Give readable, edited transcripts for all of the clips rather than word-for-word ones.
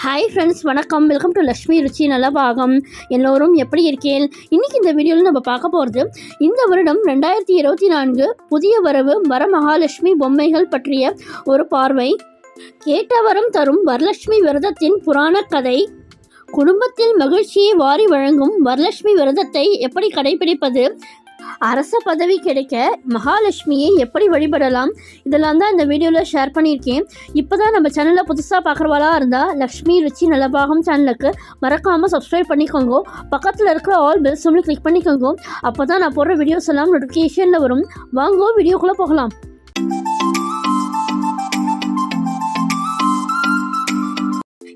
Hi friends, வணக்கம். Welcome to Lakshmi ருச்சி நலபாகம். எல்லோரும் எப்படி இருக்கேன்? இன்றைக்கி இந்த வீடியோவில் நம்ம பார்க்க போகிறது இந்த வருடம் 2024 புதிய வரவு வரமகாலட்சுமி பொம்மைகள் பற்றிய ஒரு பார்வை. கேட்ட வரம் தரும் வரலட்சுமி விரதத்தின் புராண கதை. குடும்பத்தில் மகிழ்ச்சியை வாரி வழங்கும் வரலட்சுமி விரதத்தை எப்படி கடைபிடிப்பது, அரச பதவி கிடைக்க மகாலட்சுமியை எப்படி வழிபடலாம், இதெல்லாம் தான் இந்த வீடியோவில் ஷேர் பண்ணியிருக்கேன். இப்போ தான் நம்ம சேனலில் புதுசாக பார்க்குறவாளா இருந்தால் லக்ஷ்மி ருச்சி நலபாகம் சேனலுக்கு மறக்காமல் சப்ஸ்கிரைப் பண்ணிக்கோங்க. பக்கத்தில் இருக்கிற ஆல் பெல் சிம்பிள் கிளிக் பண்ணிக்கோங்க. அப்போ தான் நான் போடுற வீடியோஸ் எல்லாம் நோட்டிஃபிகேஷனில் வரும். வாங்க வீடியோக்குள்ளே போகலாம்.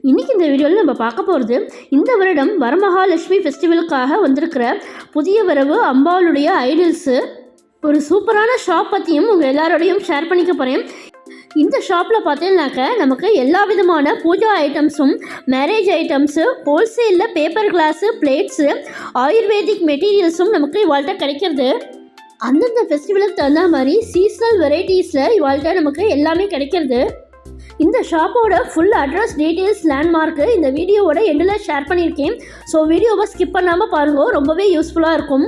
இன்றைக்கி இந்த வீடியோவில் நம்ம பார்க்க போகிறது இந்த வருடம் வரமகாலட்சுமி ஃபெஸ்டிவலுக்காக வந்திருக்கிற புதிய வரவு அம்பாளுடைய ஐடல்ஸு. ஒரு சூப்பரான ஷாப் பற்றியும் உங்கள் எல்லாரோடையும் ஷேர் பண்ணிக்க போகிறேன். இந்த ஷாப்பில் பார்த்தீங்கன்னாக்க நமக்கு எல்லா விதமான பூஜா ஐட்டம்ஸும், மேரேஜ் ஐட்டம்ஸு, ஹோல்சேலில் பேப்பர் கிளாஸு, பிளேட்ஸு, ஆயுர்வேதிக் மெட்டீரியல்ஸும் நமக்கு இவாள்கிட்ட கிடைக்கிறது. அந்தந்த ஃபெஸ்டிவலுக்கு தகுந்த மாதிரி சீசனல் வெரைட்டிஸில் இவாள்கிட்ட நமக்கு எல்லாமே கிடைக்கிறது. இந்த ஷாப்போட ஃபுல் அட்ரஸ், டீட்டெயில்ஸ், லேண்ட்மார்க்கு இந்த வீடியோவோட எண்டில் ஷேர் பண்ணியிருக்கேன். ஸோ வீடியோவை ஸ்கிப் பண்ணாமல் பாருங்கள், ரொம்பவே யூஸ்ஃபுல்லாக இருக்கும்.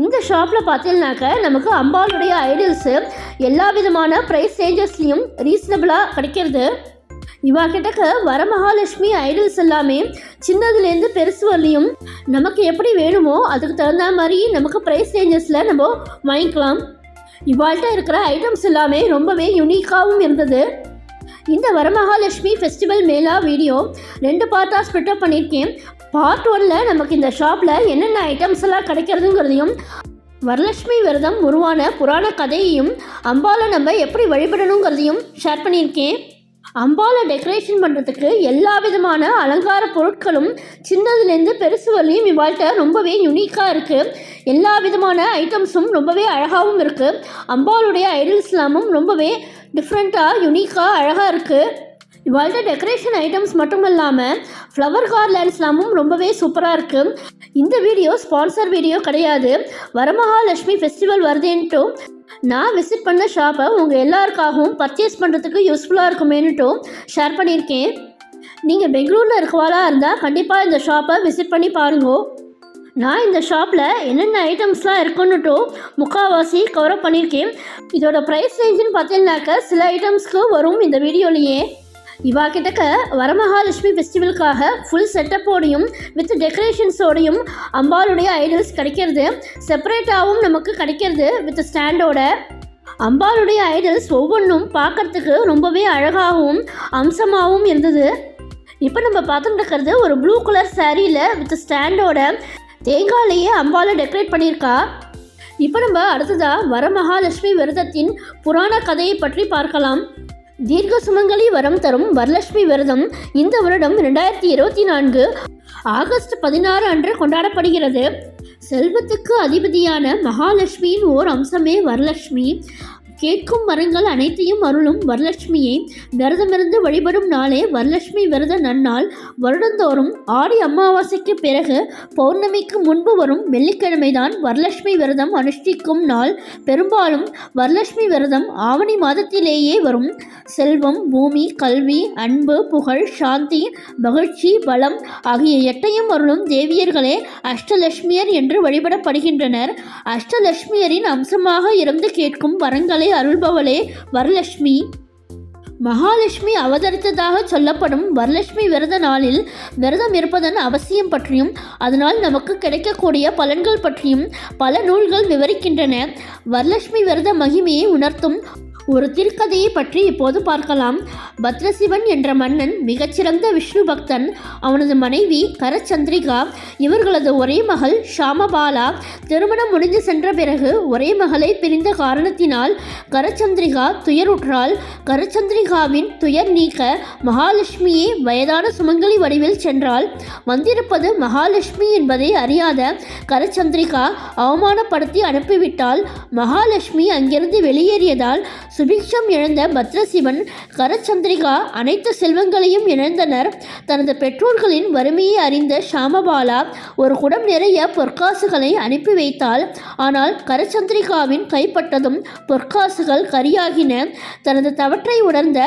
இந்த ஷாப்பில் பார்த்தீங்கன்னாக்க நமக்கு அம்பாளுடைய ஐடல்ஸு எல்லா விதமான ப்ரைஸ் ரேஞ்சஸ்லேயும் ரீசனபிளாக கிடைக்கிறது. இவா கிட்டக்க வரமகாலட்சுமி ஐடல்ஸ் எல்லாமே சின்னதுலேருந்து பெருசு வரலையும் நமக்கு எப்படி வேணுமோ அதுக்கு தகுந்த மாதிரி நமக்கு ப்ரைஸ் ரேஞ்சஸில் நம்ம வாங்கிக்கலாம். இவாள்கிட்ட இருக்கிற ஐட்டம்ஸ் எல்லாமே ரொம்பவே யூனிக்காகவும் இருந்தது. இந்த வரமகாலட்சுமி ஃபெஸ்டிவல் மேலா வீடியோ 2 பார்ட்டாக ஸ்ப்ளிட்டப் பண்ணியிருக்கேன். பார்ட் 1ல் நமக்கு இந்த ஷாப்பில் என்னென்ன ஐட்டம்ஸ் எல்லாம் கிடைக்கிறதுங்கிறதையும், வரலட்சுமி விரதம் உருவான புராண கதையையும், அம்பாலை நம்ம எப்படி வழிபடணுங்கிறதையும் ஷேர் பண்ணியிருக்கேன். அம்பாலை டெக்கரேஷன் பண்ணுறதுக்கு எல்லா விதமான அலங்கார பொருட்களும் சின்னதுலேருந்து பெருசு வரலையும் இவாள்கிட்ட ரொம்பவே யூனிக்காக இருக்குது. எல்லா விதமான ஐட்டம்ஸும் ரொம்பவே அழகாகவும் இருக்குது. அம்பாளுடைய ஐடல்ஸ் எல்லாமும் ரொம்பவே டிஃப்ரெண்ட்டாக யூனிக்காக அழகாக இருக்குது. இவாள்கிட்ட டெக்கரேஷன் ஐட்டம்ஸ் மட்டும் இல்லாமல் ஃப்ளவர் கார்லேண்ட்ஸ்லாமும் ரொம்பவே சூப்பராக இருக்குது. இந்த வீடியோ ஸ்பான்சர் வீடியோ கிடையாது. வரமகாலட்சுமி ஃபெஸ்டிவல் வருதுன்ட்டு நான் விசிட் பண்ண ஷாப்பை உங்கள் எல்லாருக்காகவும் பர்ச்சேஸ் பண்ணுறதுக்கு யூஸ்ஃபுல்லாக இருக்குமேனுட்டும் ஷேர் பண்ணியிருக்கேன். நீங்கள் பெங்களூரில் இருக்கவாளாக இருந்தால் கண்டிப்பாக இந்த ஷாப்பை விசிட் பண்ணி பாருங்கோ. நான் இந்த ஷாப்பில் என்னென்ன ஐட்டம்ஸ்லாம் இருக்குன்னுட்டு முக்கால்வாசி கவர் பண்ணியிருக்கேன். இதோட ப்ரைஸ் ரேஞ்சுன்னு பார்த்தீங்கன்னாக்க சில ஐட்டம்ஸ்க்கு வரும் இந்த வீடியோலையே. இவா கிட்டக்க வரமகாலட்சுமி ஃபெஸ்டிவலுக்காக ஃபுல் செட்டப்போடையும் வித் டெக்கரேஷன்ஸோடையும் அம்பாளுடைய ஐடல்ஸ் கிடைக்கிறது. செப்பரேட்டாகவும் நமக்கு கிடைக்கிறது வித் ஸ்டாண்டோட. அம்பாளுடைய ஐடல்ஸ் ஒவ்வொன்றும் பார்க்குறதுக்கு ரொம்பவே அழகாகவும் அம்சமாகவும் இருந்தது. இப்போ நம்ம பார்த்துட்டு இருக்கிறது ஒரு ப்ளூ கலர் சாரியில் வித் ஸ்டாண்டோட தேங்காயிலேயே அம்பாலை டெக்கரேட் பண்ணியிருக்கா. இப்போ நம்ம அடுத்ததாக வரமகாலட்சுமி விரதத்தின் புராண கதையை பற்றி பார்க்கலாம். தீர்க்க சுமங்கலி வரம் தரும் வரலட்சுமி விரதம் இந்த வருடம் 2024 ஆகஸ்ட் 16 அன்று கொண்டாடப்படுகிறது. செல்வத்துக்கு அதிபதியான மகாலட்சுமியின் ஓர் அம்சமே வரலட்சுமி. கேட்கும் வரங்கள் அனைத்தையும் அருளும் வரலட்சுமியை விரதமிருந்து வழிபடும் நாளே வரலட்சுமி விரத நன்னாள். வருடந்தோறும் ஆடி அமாவாசைக்கு பிறகு பௌர்ணமிக்கு முன்பு வரும் வெள்ளிக்கிழமைதான் வரலட்சுமி விரதம் அனுஷ்டிக்கும் நாள். பெரும்பாலும் வரலட்சுமி விரதம் ஆவணி மாதத்திலேயே வரும். செல்வம், பூமி, கல்வி, அன்பு, புகழ், சாந்தி, மகிழ்ச்சி, பலம் ஆகிய 8ஐயும் அருளும் தேவியர்களே அஷ்டலட்சுமியர் என்று வழிபடப்படுகின்றனர். அஷ்டலட்சுமியரின் அம்சமாக இருந்து கேட்கும் வரங்களை அருள்பவளே வரலட்சுமி. மகாலட்சுமி அவதரித்ததாக சொல்லப்படும் வரலட்சுமி விரத நாளில் விரதம் இருப்பதன் அவசியம் பற்றியும் அதனால் நமக்கு கிடைக்கக்கூடிய பலன்கள் பற்றியும் பல நூல்கள் விவரிக்கின்றன. வரலட்சுமி விரத மகிமையை உணர்த்தும் ஒரு திருக்கதையை பற்றி இப்போது பார்க்கலாம். பத்ரசிவன் என்ற மன்னன் மிகச்சிறந்த விஷ்ணு பக்தன். அவனது மனைவி கரச்சந்திரிகா. இவர்களது ஒரே மகள் ஷாமபாலா. திருமணம் முடிந்து சென்ற பிறகு ஒரே மகளை பிரிந்த காரணத்தினால் கரச்சந்திரிகா துயருற்றாள். கரச்சந்திரிகாவின் துயர் நீக்க மகாலட்சுமியே வயதான சுமங்கலி வடிவில் சென்றாள். வந்திருப்பது மகாலட்சுமி என்பதை அறியாத கரச்சந்திரிகா அவமானப்படுத்தி அனுப்பிவிட்டாள். மகாலட்சுமி அங்கிருந்து வெளியேறியதால் சுபிக்ஷம் இழந்த பத்ரசிவன் கரச்சந்திரிகா அனைத்து செல்வங்களையும் இழந்தனர். தனது பெற்றோர்களின் வறுமையை அறிந்த ஷாமபாலா ஒரு குடம் நிறைய பொற்காசுகளை அனுப்பி வைத்தாள். ஆனால் கரச்சந்திரிகாவின் கைப்பட்டதும் பொற்காசுகள் கரியாகின. தனது தவற்றை உணர்ந்த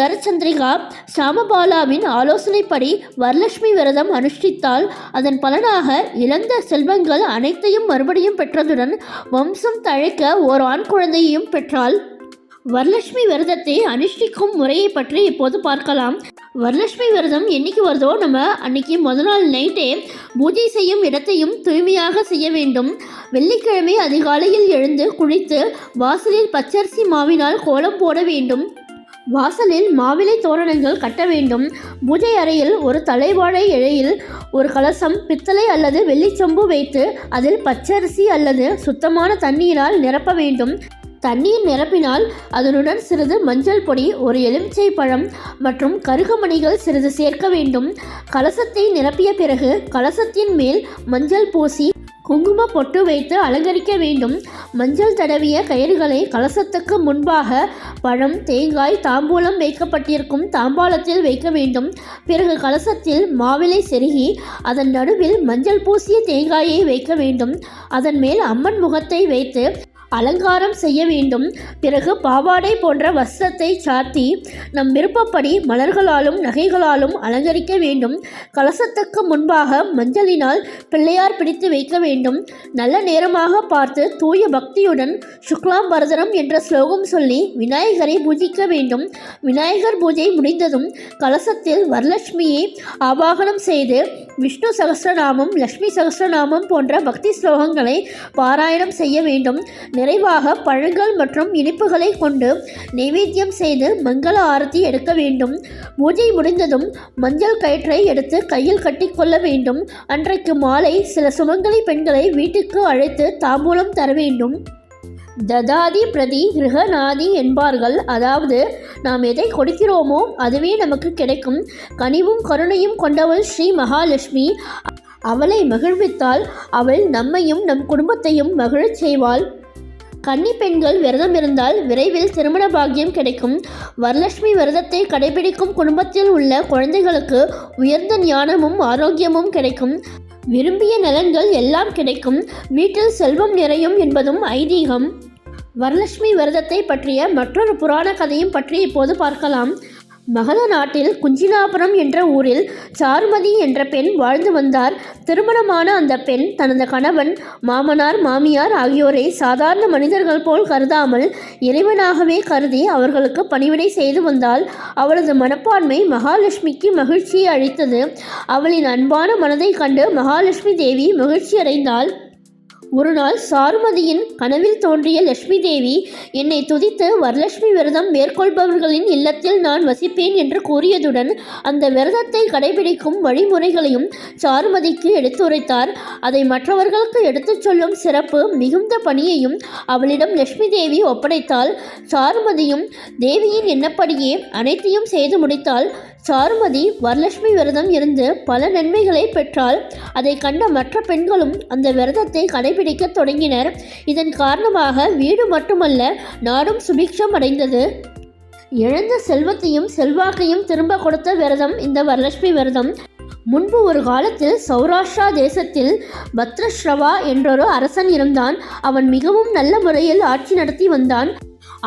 கரச்சந்திரிகா ஷாமபாலாவின் ஆலோசனைப்படி வரலட்சுமி விரதம் அனுஷ்டித்தாள். அதன் பலனாக இழந்த செல்வங்கள் அனைத்தையும் மறுபடியும் பெற்றதுடன் வம்சம் தழைக்க ஓர் ஆண் குழந்தையையும் பெற்றாள். வரலட்சுமி விரதத்தை அனுஷ்டிக்கும் முறையை பற்றி இப்போது பார்க்கலாம். வரலட்சுமி விரதம் என்னைக்கு வருதோ நம்ம அன்னைக்கு முதல் நாள் நைட்டே பூஜை செய்யும் இடத்தையும் தூய்மையாக செய்ய வேண்டும். வெள்ளிக்கிழமை அதிகாலையில் எழுந்து குளித்து வாசலில் பச்சரிசி மாவினால் கோலம் போட வேண்டும். வாசலில் மாவிலை தோரணங்கள் கட்ட வேண்டும். பூஜை அறையில் ஒரு தலைவாழை இலையில் ஒரு கலசம் பித்தளை அல்லது வெள்ளிச்சொம்பு வைத்து அதில் பச்சரிசி அல்லது சுத்தமான தண்ணீரால் நிரப்ப வேண்டும். தண்ணீர் நிரப்பினால் அதனுடன் சிறிது மஞ்சள் பொடி, ஒரு எலுமிச்சை பழம் மற்றும் கருகமணிகள் சிறிது சேர்க்க வேண்டும். கலசத்தை நிரப்பிய பிறகு கலசத்தின் மேல் மஞ்சள் பூசி குங்கும பொட்டு வைத்து அலங்கரிக்க வேண்டும். மஞ்சள் தடவிய கயிறுகளை கலசத்துக்கு முன்பாக பழம், தேங்காய், தாம்பூலம் வைக்கப்பட்டிருக்கும் தாம்பாளத்தில் வைக்க வேண்டும். பிறகு கலசத்தில் மாவிலை செருகி அதன் நடுவில் மஞ்சள் பூசிய தேங்காயை வைக்க வேண்டும். அதன் மேல் அம்மன் முகத்தை வைத்து அலங்காரம் செய்ய வேண்டும். பிறகு பாவாடை போன்ற வஸ்திரத்தை சாத்தி நம் விருப்பப்படி மலர்களாலும் நகைகளாலும் அலங்கரிக்க வேண்டும். கலசத்துக்கு முன்பாக மஞ்சளினால் பிள்ளையார் பிடித்து வைக்க வேண்டும். நல்ல நேரமாக பார்த்து தூய பக்தியுடன் சுக்லாம் பரதரம் என்ற ஸ்லோகம் சொல்லி விநாயகரை பூஜிக்க வேண்டும். விநாயகர் பூஜை முடிந்ததும் கலசத்தில் வரலட்சுமியை ஆவாகனம் செய்து விஷ்ணு சகஸ்ரநாமம், லட்சுமி சகஸ்ரநாமம் போன்ற பக்தி ஸ்லோகங்களை பாராயணம் செய்ய வேண்டும். நிறைவாக பழங்கள் மற்றும் இனிப்புகளை கொண்டு நைவேத்தியம் செய்து மங்கள ஆரத்தி எடுக்க வேண்டும். பூஜை முடிந்ததும் மஞ்சள் கயிற்றை எடுத்து கையில் கட்டிக்கொள்ள வேண்டும். அன்றைக்கு மாலை சில சுமங்கலி பெண்களை வீட்டுக்கு அழைத்து தாம்பூலம் தர வேண்டும். ததாதி பிரதி கிரகநாதி என்பார்கள். அதாவது நாம் எதை கொடுக்கிறோமோ அதுவே நமக்கு கிடைக்கும். கனிவும் கருணையும் கொண்டவள் ஸ்ரீ மகாலட்சுமி. அவளை மகிழ்வித்தால் அவள் நம்மையும் நம் குடும்பத்தையும் மகிழச் செய்வாள். கன்னி பெண்கள் விரதம் இருந்தால் விரைவில் திருமண பாக்கியம் கிடைக்கும். வரலட்சுமி விரதத்தை கடைபிடிக்கும் குடும்பத்தில் உள்ள குழந்தைகளுக்கு உயர்ந்த ஞானமும் ஆரோக்கியமும் கிடைக்கும். விரும்பிய நலன்கள் எல்லாம் கிடைக்கும். வீட்டில் செல்வம் நிறையும் என்பதும் ஐதீகம். வரலட்சுமி விரதத்தை பற்றிய மற்றொரு புராண கதையும் பற்றி இப்போது பார்க்கலாம். மகத நாட்டில் குஞ்சினாபுரம் என்ற ஊரில் சாருமதி என்ற பெண் வாழ்ந்து வந்தார். திருமணமான அந்த பெண் தனது கணவன், மாமனார், மாமியார் ஆகியோரை சாதாரண மனிதர்கள் போல் கருதாமல் இறைவனாகவே கருதி அவர்களுக்கு பணிவிடை செய்து வந்தாள். அவளது மனப்பான்மை மகாலட்சுமிக்கு மகிழ்ச்சியை அளித்தது. அவளின் அன்பான மனதை கண்டு மகாலட்சுமி தேவி மகிழ்ச்சி அடைந்தாள். ஒரு நாள் சாருமதியின் கனவில் தோன்றிய லட்சுமி தேவி என்னை துதித்து வரலட்சுமி விரதம் மேற்கொள்பவர்களின் இல்லத்தில் நான் வசிப்பேன் என்று கூறியதுடன் அந்த விரதத்தை கடைபிடிக்கும் வழிமுறைகளையும் சாருமதிக்கு எடுத்துரைத்தார். அதை மற்றவர்களுக்கு எடுத்துச் சொல்லும் சிறப்பு மிகுந்த பணியையும் அவளிடம் லட்சுமி தேவி ஒப்படைத்தாள். சாருமதியும் தேவியின் எண்ணப்படியே அனைத்தையும் செய்து முடித்தாள். சாருமதி வரலட்சுமி விரதம் இருந்து பல நன்மைகளை பெற்றாள். அதை கண்ட மற்ற பெண்களும் அந்த விரதத்தை கடைபிடிக்க தொடங்கினர். இதன் காரணமாக வீடு மட்டுமல்ல, நாடும் சுபிக்ஷம் அடைந்தது. இழந்த செல்வத்தையும் செல்வாக்கையும் திரும்ப கொடுத்த விரதம் இந்த வரலட்சுமி விரதம். முன்பு ஒரு காலத்தில் சௌராஷ்டிரா தேசத்தில் பத்ரஸ்ரவா என்றொரு அரசன் இருந்தான். அவன் மிகவும் நல்ல முறையில் ஆட்சி நடத்தி வந்தான்.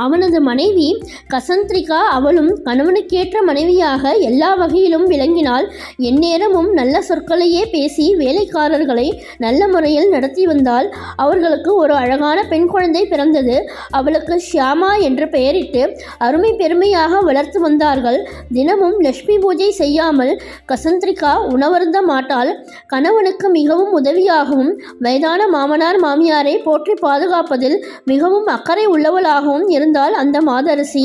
அவனது மனைவி கசந்திரிகா அவளும் கணவனுக்கேற்ற மனைவியாக எல்லா வகையிலும் விளங்கினாள். எந்நேரமும் நல்ல சொற்களையே பேசி வேலைக்காரர்களை நல்ல முறையில் நடத்தி வந்தாள். அவர்களுக்கு ஒரு அழகான பெண் குழந்தை பிறந்தது. அவளுக்கு ஷியாமா என்று பெயரிட்டு அருமை பெருமையாக வளர்த்து வந்தார்கள். தினமும் லட்சுமி பூஜை செய்யாமல் கசந்திரிகா உணவருந்த மாட்டாள். கணவனுக்கு மிகவும் உதவியாகவும் வயதான மாமனார் மாமியாரை போற்றி பாதுகாப்பதில் மிகவும் அக்கறை உள்ளவளாகவும் இருந்தால் அந்த மாதரசி.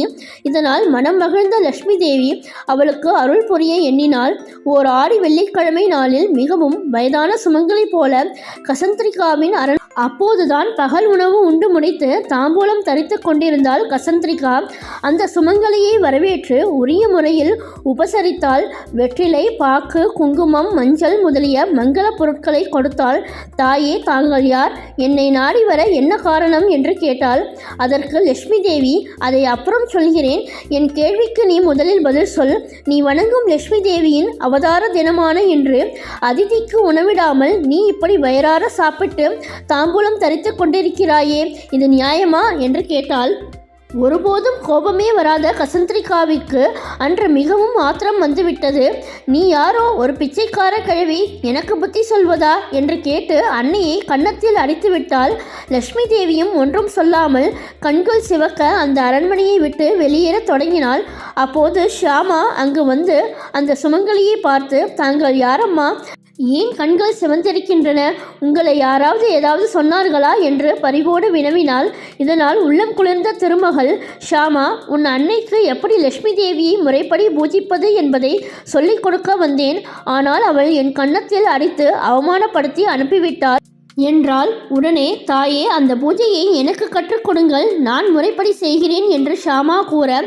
இதனால் மனம் மகிழ்ந்த லட்சுமி தேவி அவளுக்கு அருள் புரிய எண்ணினாள். ஓர் ஆடி வெள்ளிக்கிழமை நாளில் மிகவும் வயதான சுமங்கலி போல கசந்திரிகாவின் அப்போதுதான் பகல் உணவு உண்டு முடித்து தாம்பூலம் தரித்து கொண்டிருந்தாள் கசந்திரிகா. அந்த சுமங்கலியை வரவேற்று உரிய முறையில் உபசரித்தாள். வெற்றிலை, பாக்கு, குங்குமம், மஞ்சள் முதலிய மங்கள பொருட்களை கொடுத்தாள். தாயே, தாங்கள் யார்? என்னை நாடி வர என்ன காரணம் என்று கேட்டாள். அதற்கு லட்சுமி லட்சுமி தேவி, அதை அப்புறம் சொல்கிறேன். என் கேள்விக்கு நீ முதலில் பதில் சொல். நீ வணங்கும் லட்சுமி தேவியின் அவதார தினமான இன்று அதிதிக்கு உணவிடாமல் நீ இப்படி வயிறார சாப்பிட்டு தாம்பூலம் தரித்து கொண்டிருக்கிறாயே, இது நியாயமா என்று கேட்டாள். ஒருபோதும் கோபமே வராத கசந்திரிகாவிற்கு அன்று மிகவும் ஆத்திரம் வந்துவிட்டது. நீ யாரோ ஒரு பிச்சைக்கார கிழவி, எனக்கு புத்தி சொல்வதா என்று கேட்டு அன்னையை கன்னத்தில் அடித்து விட்டாள். லட்சுமி தேவியும் ஒன்றும் சொல்லாமல் கண்கள் சிவக்க அந்த அரண்மனையை விட்டு வெளியேற தொடங்கினாள். அப்போது ஷியாமா அங்கு வந்து அந்த சுமங்கலியை பார்த்து, தாங்கள் யாரம்மா, ஏன் கண்கள் சிவந்திருக்கின்றன, உங்களை யாராவது ஏதாவது சொன்னார்களா என்று பரிவோடு வினவினாள். இதனால் உள்ளம் குளிர்ந்த திருமகள் ஷியாமா, உன் அன்னைக்கு எப்படி லட்சுமி தேவியை முறைப்படி பூஜிப்பது என்பதை சொல்லிக் கொடுக்க வந்தேன். ஆனால் அவள் என் கன்னத்தில் அடித்து அவமானப்படுத்தி அனுப்பிவிட்டாள் என்றாள். உடனே, தாயே, அந்த பூஜையை எனக்கு கற்றுக் கொடுங்கள், நான் முறைப்படி செய்கிறேன் என்று ஷியாமா கூற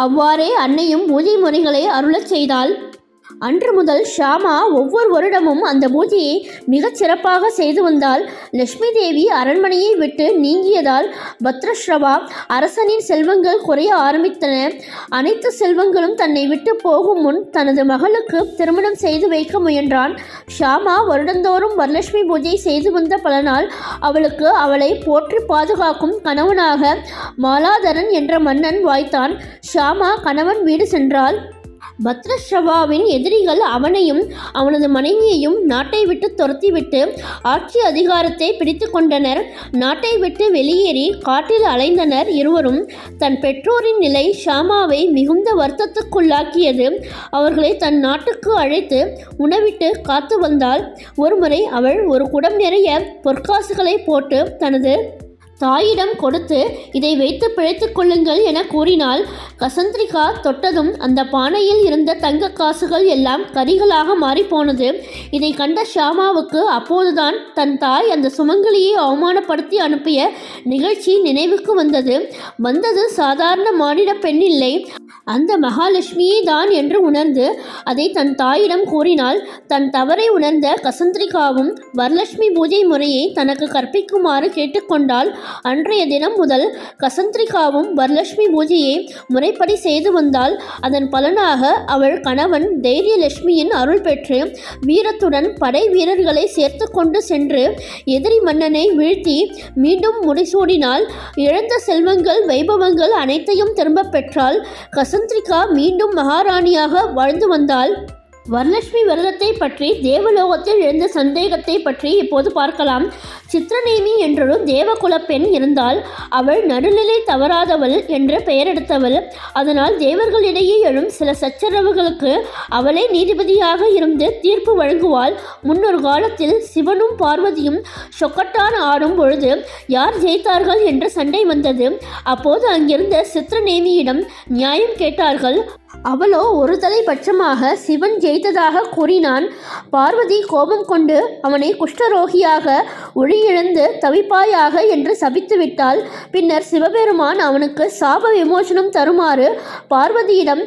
அவ்வாறே அன்னையும் பூஜை முறைகளை அருளச் செய்தாள். அன்று முதல் ஷியாமா ஒவ்வொரு வருடமும் அந்த பூஜையை மிகச் சிறப்பாக செய்து வந்தாள். லட்சுமி தேவி அரண்மனையை விட்டு நீங்கியதால் பத்ரஸ்ரவா அரசனின் செல்வங்கள் குறைய ஆரம்பித்தன. அனைத்து செல்வங்களும் தன்னை விட்டு போகும் முன் தனது மகளுக்கு திருமணம் செய்து வைக்க முயன்றான். ஷியாமா வருடந்தோறும் வரலட்சுமி பூஜை செய்து வந்த பலனால் அவளுக்கு அவளை போற்றி பாதுகாக்கும் கணவனாக மாலாதரன் என்ற மன்னன் வாய்த்தான். ஷியாமா கணவன் வீடு சென்றாள். பத்ரஸ்ரவாவின் எதிரிகள் அவனையும் அவனது மனைவியையும் நாட்டை விட்டு துரத்திவிட்டு ஆட்சி அதிகாரத்தை பிடித்து கொண்டனர். நாட்டை விட்டு வெளியேறி காட்டில் அலைந்தனர் இருவரும். தன் பெற்றோரின் நிலை ஷியாமாவை மிகுந்த வருத்தத்துக்குள்ளாக்கியது. அவர்களை தன் நாட்டுக்கு அழைத்து உணவிட்டு காத்து வந்தாள். ஒருமுறை அவள் ஒரு குடம் நிறைய பொற்காசுகளை போட்டு தனது தாயிடம் கொடுத்து, இதை வைத்து பிழைத்துக் கொள்ளுங்கள் என கூறினாள். கசந்திரிகா தொட்டதும் அந்த பானையில் இருந்த தங்க காசுகள் எல்லாம் கரிகளாக மாறிப்போனது. இதை கண்ட ஷியாமாவுக்கு அப்போதுதான் தன் தாய் அந்த சுமங்கலியை அவமானப்படுத்தி அனுப்பிய நிகழ்ச்சி நினைவுக்கு வந்தது சாதாரண மானிட பெண் இல்லை, அந்த மகாலட்சுமியே தான் என்று உணர்ந்து அதை தன் தாயிடம் கூறினாள். தன் தவறை உணர்ந்த கசந்திரிகாவும் வரலட்சுமி பூஜை முறையை தனக்கு கற்பிக்குமாறு கேட்டுக்கொண்டாள். அன்றைய தினம் முதல் கசந்திரிகாவும் வரலட்சுமி பூஜையை முறைப்படி செய்து வந்தாள். அதன் பலனாக அவள் கணவன் தைரியலட்சுமியின் அருள் பெற்று வீரத்துடன் படை வீரர்களை சேர்த்து கொண்டு சென்று எதிரி மன்னனை வீழ்த்தி மீண்டும் முடிசூடினாள். இழந்த செல்வங்கள் வைபவங்கள் அனைத்தையும் திரும்ப பெற்றாள். கசந்திரிகா மீண்டும் மகாராணியாக வாழ்ந்து வந்தாள். வரலட்சுமி விரதத்தை பற்றி தேவலோகத்தில் எழுந்த சந்தேகத்தை பற்றி இப்போது பார்க்கலாம். சித்ரநேமி என்றொரு தேவகுல பெண் இருந்தால் அவள் நடுநிலை தவறாதவள் என்று பெயரெடுத்தவள். அதனால் தேவர்களிடையே எழும் சில சச்சரவுகளுக்கு அவளே நீதிபதியாக இருந்து தீர்ப்பு வழங்குவாள். முன்னொரு காலத்தில் சிவனும் பார்வதியும் சொக்கட்டான் ஆடும் பொழுது யார் ஜெயித்தார்கள் என்று சண்டை வந்தது. அப்போது அங்கிருந்த சித்ரநேமியிடம் நியாயம் கேட்டார்கள். அவளோ ஒரு தலைபட்சமாக சிவன் ஜெயித்ததாக கூறினான். பார்வதி கோபம் கொண்டு அவனை குஷ்டரோகியாக ஒளியிழந்து தவிப்பாயாக என்று சபித்து விட்டாள். பின்னர் சிவபெருமான் அவனுக்கு சாப விமோசனம் தருமாறு பார்வதியிடம்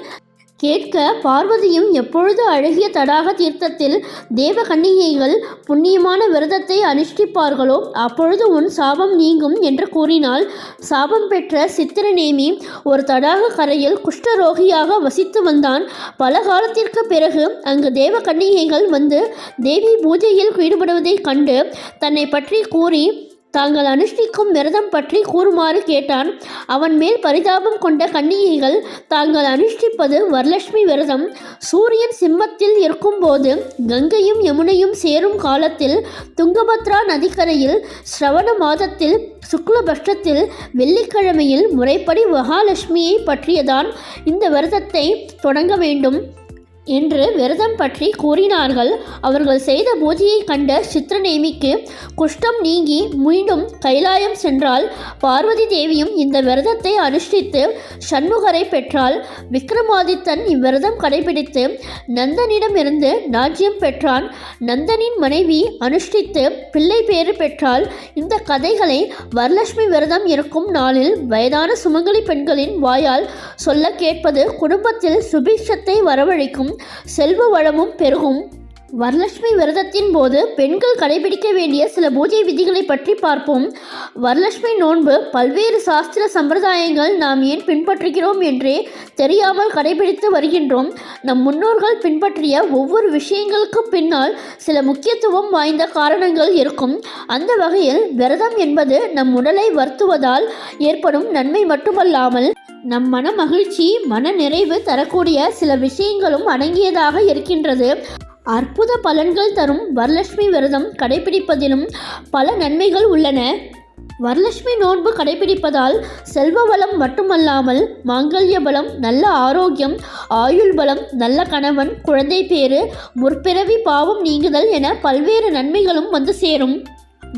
கேட்க, பார்வதியும் எப்பொழுது அழகிய தடாக தீர்த்தத்தில் தேவ கன்னிகைகள் புண்ணியமான விரதத்தை அனுஷ்டிப்பார்களோ அப்பொழுது உன் சாபம் நீங்கும் என்று கூறினாள். சாபம் பெற்ற சித்திரநேமி ஒரு தடாக கரையில் குஷ்டரோகியாக வசித்து வந்தான். பல காலத்திற்கு பிறகு அங்கு தேவ கன்னிகைகள் வந்து தேவி பூஜையில் ஈடுபடுவதைக் கண்டு தன்னை பற்றி கூறி தாங்கள் அனுஷ்டிக்கும் விரதம் பற்றி கூறுமாறு கேட்டான். அவன் மேல் பரிதாபம் கொண்ட கன்னிகைகள் தாங்கள் அனுஷ்டிப்பது வரலட்சுமி விரதம். சூரியன் சிம்மத்தில் இருக்கும்போது கங்கையும் யமுனையும் சேரும் காலத்தில் துங்கபத்ரா நதிக்கரையில் ஸ்ரவண மாதத்தில் சுக்லபட்சத்தில் வெள்ளிக்கிழமையில் முறைப்படி மகாலட்சுமியை பற்றியதான் இந்த விரதத்தை தொடங்க வேண்டும் என்று விரதம் பற்றி கூறினார்கள். அவர்கள் செய்த பூஜையை கண்ட சித்ரநேமிக்கு குஷ்டம் நீங்கி மீண்டும் கைலாயம் சென்றால். பார்வதி தேவியும் இந்த விரதத்தை அனுஷ்டித்து சண்முகரை பெற்றாள். விக்ரமாதித்தன் இவ்விரதம் கடைபிடித்து நந்தனிடமிருந்து ராஜ்யம் பெற்றான். நந்தனின் மனைவி அனுஷ்டித்து பிள்ளை பேறு பெற்றாள். இந்த கதைகளை வரலட்சுமி விரதம் இருக்கும் நாளில் வயதான சுமங்கலி பெண்களின் வாயால் சொல்ல கேட்பது குடும்பத்தில் சுபிட்சத்தை வரவழைக்கும், செல்வ வளமும் பெருகும். வரலட்சுமி விரதத்தின் போது பெண்கள் கடைபிடிக்க வேண்டிய சில பூஜை விதிகளை பற்றி பார்ப்போம். வரலட்சுமி நோன்பு பல்வேறு சாஸ்திர சம்பிரதாயங்கள் நாம் ஏன் பின்பற்றுகிறோம் என்றே தெரியாமல் கடைபிடித்து வருகின்றோம். நம் முன்னோர்கள் பின்பற்றிய ஒவ்வொரு விஷயங்களுக்கு பின்னால் சில முக்கியத்துவம் வாய்ந்த காரணங்கள் இருக்கும். அந்த வகையில் விரதம் என்பது நம் உடலை வருத்துவதால் ஏற்படும் நன்மை மட்டுமல்லாமல் நம் மன மகிழ்ச்சி, மன நிறைவு தரக்கூடிய சில விஷயங்களும் அடங்கியதாக இருக்கின்றது. அற்புத பலன்கள் தரும் வரலட்சுமி விரதம் கடைபிடிப்பதிலும் பல நன்மைகள் உள்ளன. வரலட்சுமி நோன்பு கடைபிடிப்பதால் செல்வ வளம் மட்டுமல்லாமல் மாங்கல்ய பலம், நல்ல ஆரோக்கியம், ஆயுள் பலம், நல்ல கணவன், குழந்தை பேறு, முற்பிறவி பாவம் நீங்குதல் என பல்வேறு நன்மைகளும் வந்து சேரும்.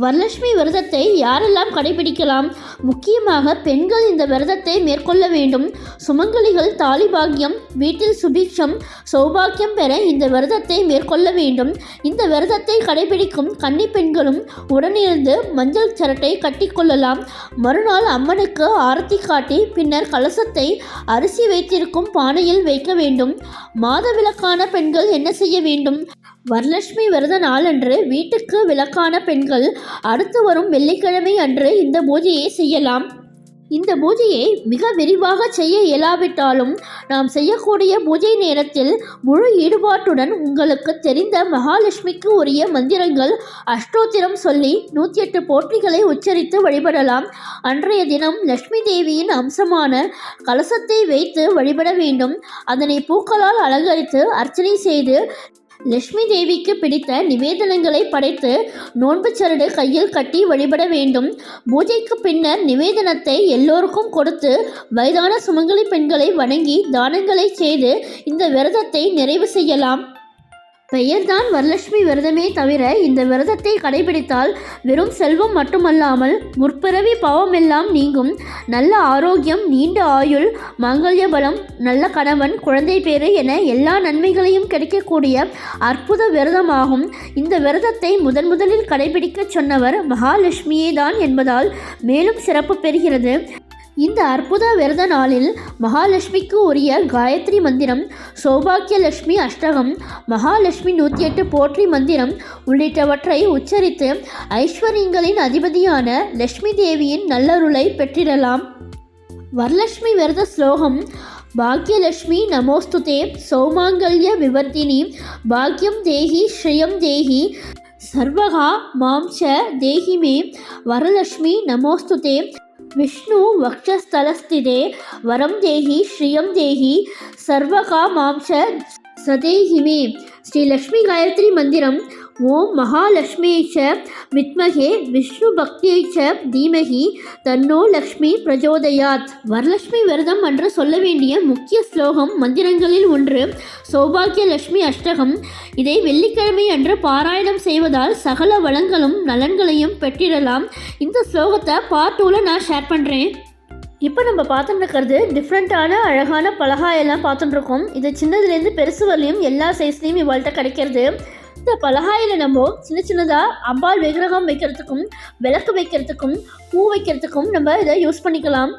வரலட்சுமி விரதத்தை யாரெல்லாம் கடைபிடிக்கலாம்? முக்கியமாக பெண்கள் இந்த விரதத்தை மேற்கொள்ள வேண்டும். சுமங்கலிகள் தாலி பாக்கியம், வீட்டில் சுபிக்ஷம், சௌபாக்கியம் பெற இந்த விரதத்தை மேற்கொள்ள வேண்டும். இந்த விரதத்தை கடைபிடிக்கும் கன்னி பெண்களும் உடனிருந்து மஞ்சள் சரட்டை கட்டிக்கொள்ளலாம். மறுநாள் அம்மனுக்கு ஆரத்தி காட்டி பின்னர் கலசத்தை அரிசி வைத்திருக்கும் பானையில் வைக்க வேண்டும். மாதவிலக்கான பெண்கள் என்ன செய்ய வேண்டும்? வரலட்சுமி விரத நாளன்று வீட்டுக்கு விலக்கான பெண்கள் அடுத்து வரும் வெள்ளிக்கிழமை அன்று இந்த பூஜையை செய்யலாம். இந்த பூஜையை மிக விரிவாக செய்ய இயலாவிட்டாலும் நாம் செய்யக்கூடிய பூஜை நேரத்தில் முழு ஈடுபாட்டுடன் உங்களுக்கு தெரிந்த மகாலட்சுமிக்கு உரிய மந்திரங்கள், அஷ்டோத்திரம் சொல்லி 108 போற்றிகளை உச்சரித்து வழிபடலாம். அன்றைய தினம் லட்சுமி தேவியின் அம்சமான கலசத்தை வைத்து வழிபட வேண்டும். அதனை பூக்களால் அலங்கரித்து அர்ச்சனை செய்து லட்சுமி தேவிக்கு பிடித்த நிவேதனங்களை படைத்து நோன்பு சரடு கையில் கட்டி வழிபட வேண்டும். பூஜைக்கு பின்னர் நிவேதனத்தை எல்லோருக்கும் கொடுத்து வயதான சுமங்கலி பெண்களை வணங்கி தானங்களை செய்து இந்த விரதத்தை நிறைவு செய்யலாம். பெயர்தான் வரலட்சுமி விரதமே தவிர இந்த விரதத்தை கடைபிடித்தால் வெறும் செல்வம் மட்டுமல்லாமல் முற்பிறவி பாவமெல்லாம் நீங்கும். நல்ல ஆரோக்கியம், நீண்ட ஆயுள், மாங்கல்ய பலம், நல்ல கணவன், குழந்தை பேறு என எல்லா நன்மைகளையும் கிடைக்கக்கூடிய அற்புத விரதமாகும். இந்த விரதத்தை முதலில் கடைபிடிக்க சொன்னவர் மகாலட்சுமியே தான் என்பதால் மேலும் சிறப்பு பெறுகிறது. இந்த அற்புத விரத நாளில் மகாலட்சுமிக்கு உரிய காயத்ரி மந்திரம், சௌபாக்கிய லட்சுமி அஷ்டகம், மகாலட்சுமி 108 போற்றி மந்திரம் உள்ளிட்டவற்றை உச்சரித்து ஐஸ்வர்யங்களின் அதிபதியான லட்சுமி தேவியின் நல்லருளை பெற்றிடலாம். வரலட்சுமி விரத ஸ்லோகம்: பாக்யலட்சுமி நமோஸ்துதே சௌமாங்கல்ய விவர்த்தினி பாக்யம் தேஹி ஸ்ரீயம் தேஹி சர்வகா மாம்ச தேஹிமே வரலட்சுமி நமோஸ்துதே விஷ்ணு வக்ஷஸ்தலஸ்திதே வரம் தேஹி ஸ்ரீயம் தேஹி சர்வகா மாம்ச சதேஹிமே. ஸ்ரீ லக்ஷ்மி காயத்ரி மந்திரம்: ஓம் மகாலட்சுமியை ச வித்மகே விஷ்ணு பக்தியை ச தீமகி தன்னோ லக்ஷ்மி பிரஜோதயாத். வரலட்சுமி விரதம் அன்று சொல்ல வேண்டிய முக்கிய ஸ்லோகம் மந்திரங்களில் ஒன்று சௌபாக்கிய லட்சுமி அஷ்டகம். இதை வெள்ளிக்கிழமை அன்று பாராயணம் செய்வதால் சகல வளங்களும் நலன்களையும் பெற்றிடலாம். இந்த ஸ்லோகத்தை பார்ட் 2ல் நான் ஷேர் பண்ணுறேன். இப்போ நம்ம பார்த்துட்டு இருக்கிறது டிஃப்ரெண்ட்டான அழகான பலகாயெல்லாம் பார்த்துட்டுருக்கோம். இது சின்னதுலேருந்து பெருசு வரலையும் எல்லா சைஸ்லேயும் இவாள்கிட்ட கிடைக்கிறது. இந்த பலகாயில் நம்ம சின்னதாக அம்பாள் விக்கிரகம் வைக்கிறதுக்கும் விளக்கு வைக்கிறதுக்கும் பூ வைக்கிறதுக்கும் நம்ம இதை யூஸ் பண்ணிக்கலாம்.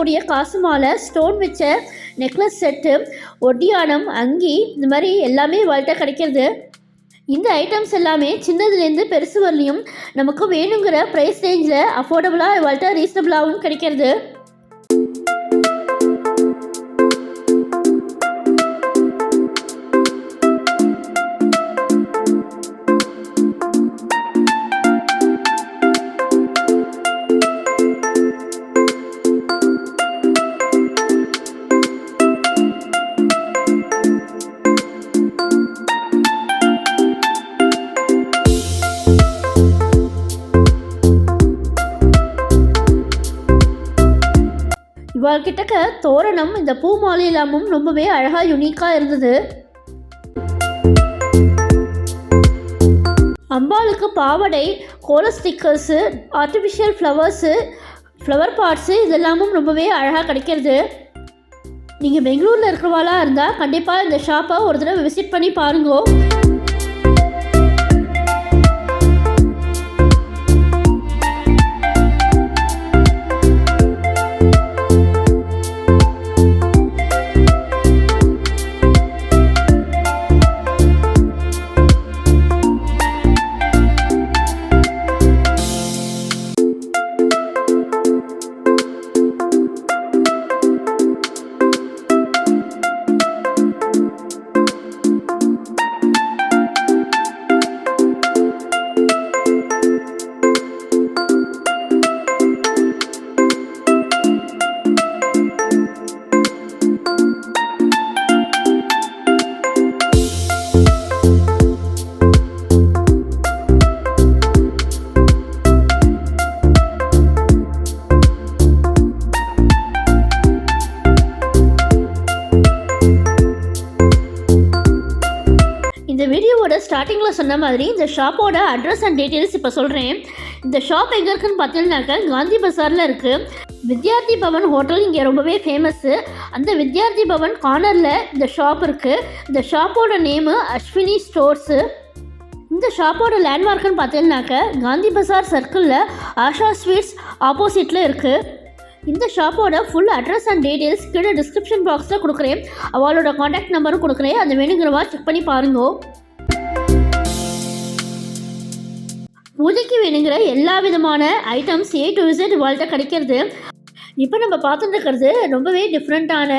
கட்டக்கூடிய காசு மாலை, ஸ்டோன் வச்ச நெக்லஸ் செட்டு, ஒட்டியானம், அங்கி, இந்த மாதிரி எல்லாமே இவாள்கிட்ட கிடைக்கிறது. இந்த ஐட்டம்ஸ் எல்லாமே சின்னதுலேருந்து பெருசு வரலையும் நமக்கு வேணுங்கிற ப்ரைஸ் ரேஞ்சில் அஃபோர்டபுளாக இவாள்கிட்ட ரீசனபிளாகவும் கிடைக்கிறது. இவாள்கிட்டக்க தோரணம், இந்த பூ மாலை எல்லாமும் ரொம்பவே அழகாக யூனிக்காக இருந்தது. அம்பாளுக்கு பாவடை, கோல stickers, artificial flowers, flower pots இதெல்லாமும் ரொம்பவே அழகாக கிடைக்கிறது. நீங்கள் பெங்களூரில் இருக்கிறவாளாக இருந்தால் கண்டிப்பாக இந்த ஷாப்பை ஒரு தடவை விசிட் பண்ணி பாருங்கோ. இந்த வீடியோவோட ஸ்டார்டிங்கில் சொன்ன மாதிரி இந்த ஷாப்போட அட்ரஸ் அண்ட் டீட்டெயில்ஸ் இப்போ சொல்கிறேன். இந்த ஷாப் எங்கே இருக்குன்னு பார்த்தீங்கன்னாக்கா காந்தி பஸாரில் இருக்குது. வித்யார்த்தி பவன் ஹோட்டல் இங்கே ரொம்பவே ஃபேமஸ்ஸு. அந்த வித்யார்த்தி பவன் கார்னரில் இந்த ஷாப் இருக்குது. இந்த ஷாப்போட நேமு அஸ்வினி ஸ்டோர்ஸு. இந்த ஷாப்போட லேண்ட்மார்க்குன்னு பார்த்தீங்கன்னாக்கா காந்தி பஸார் சர்க்கிளில் ஆஷா ஸ்வீட்ஸ் ஆப்போசிட்டில் இருக்குது. இந்த ஷாப்போட ஃபுல் அட்ரஸ் அண்ட் டீட்டெயில்ஸ் கீழே டிஸ்கிரிப்ஷன் பாக்ஸில் கொடுக்குறேன். அவளோட காண்டாக்ட் நம்பரும் கொடுக்குறேன். அதை வேணுங்கிறவா செக் பண்ணி பாருங்கோ. பூஜைக்கு வேணுங்கிற எல்லா விதமான ஐட்டம்ஸ் A to Z இவாள்கிட்ட கிடைக்கிறது. இப்போ நம்ம பார்த்துட்டு இருக்கிறது ரொம்பவே டிஃப்ரெண்ட்டான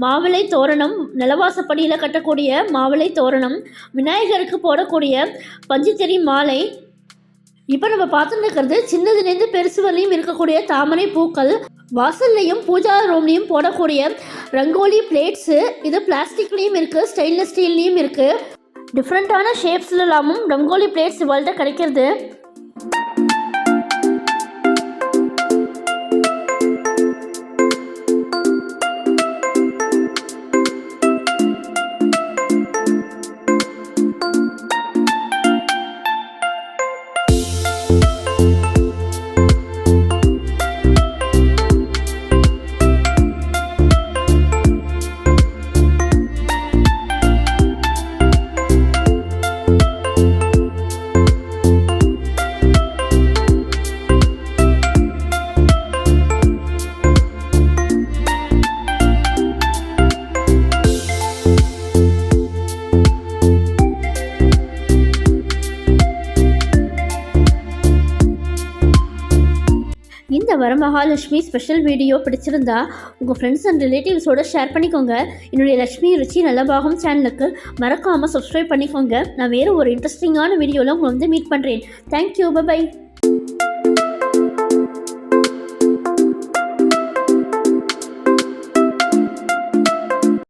மாவிளை தோரணம், நிலவாசப்படியில் கட்டக்கூடிய மாவிளை தோரணம், விநாயகருக்கு போடக்கூடிய பஞ்சுத்திரி மாலை. இப்போ நம்ம பார்த்துட்டு இருக்கிறது சின்னதுலேருந்து பெருசு வரலையும் இருக்கக்கூடிய தாமரை பூக்கள், வாசல்லையும் பூஜா ரூம்லேயும் போடக்கூடிய ரங்கோலி பிளேட்ஸு. இது பிளாஸ்டிக்லேயும் இருக்குது, ஸ்டெயின்லெஸ் ஸ்டீல்லையும் இருக்குது. டிஃப்ரெண்ட்டான ஷேப்ஸ்லாம் ரங்கோலி பிளேட்ஸ் இவாள்கிட்ட கிடைக்கிறது. இந்த வரமகாலட்சுமி ஸ்பெஷல் வீடியோ பிடிச்சிருந்தா உங்கள் ஃப்ரெண்ட்ஸ் அண்ட் ரிலேட்டிவ்ஸோடு ஷேர் பண்ணிக்கோங்க. என்னுடைய லக்ஷ்மி ருச்சி நல்லபாகம் சேனலுக்கு மறக்காமல் சப்ஸ்கிரைப் பண்ணிக்கோங்க. நான் வேறு ஒரு இன்ட்ரெஸ்டிங்கான வீடியோவில் உங்களை மீட் பண்ணுறேன். Thank you, by.